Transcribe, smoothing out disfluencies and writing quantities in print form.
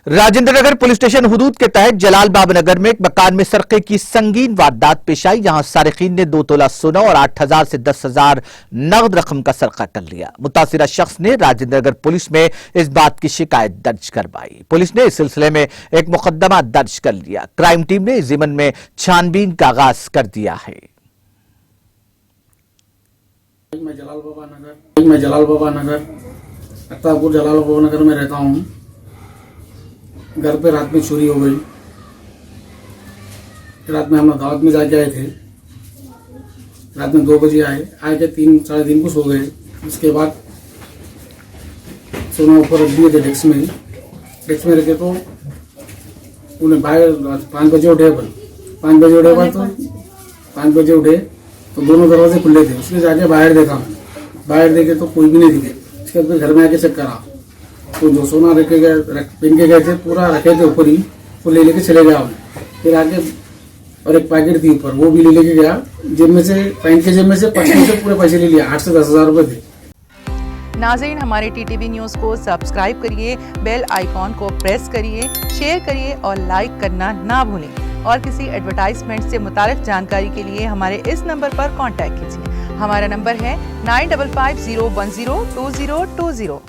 Rajendra Nagar police station हुदूद के तहत जलाल बाब नगर में एक मकान में सरके की संगीन वारदात पेश आई। यहां सारिकीन ने 2 तोला सोना और 8,000 से 10,000 नगद रकम का सरका कर लिया। मुतासिरा शख्स ने राजेंद्र नगर पुलिस में इस बात की शिकायत दर्ज करवाई। पुलिस ने इस सिलसिले में एक मुकदमा दर्ज कर लिया। क्राइम टीम ने इस जिमन में छानबीन का आगाज कर दिया है। मैं जलाल बाबा नगर अख्तारपुर जलाल बाबा नगर में रहता हूँ। घर पे रात में चोरी हो गई। रात में हम दावत में जाके आए थे। रात में 2 बजे आए थे, 3 साढ़े 3 को सो गए। उसके बाद सोना ऊपर रख दिए थे डेस्क में रखे तो उन्हें बाहर 5 बजे उठे। 5 बजे उठे तो दोनों दरवाजे खुले थे। उसके जाके बाहर देखे तो कोई भी नहीं दिखे। उसके बाद घर में आके चेक करा तो जो सोना पहन के गए थे पूरा रखे थे ऊपर ही, वो ले लेके चले गया। फिर आगे और एक पैकेट थी ऊपर, वो भी ले लेके गया। जेब में से पत्नी से पूरे पैसे ले लिया। 8 से 10,000 रुपए थे। नाज़रीन, हमारे टीटीवी न्यूज़ को सब्सक्राइब करिए, बेल आइकॉन को प्रेस करिए, शेयर करिए और लाइक करना ना भूलें। और किसी एडवर्टाइजमेंट से मुताल्लिक जानकारी के लिए हमारे इस नंबर पर कांटेक्ट कीजिए। हमारा नंबर है 9550102020।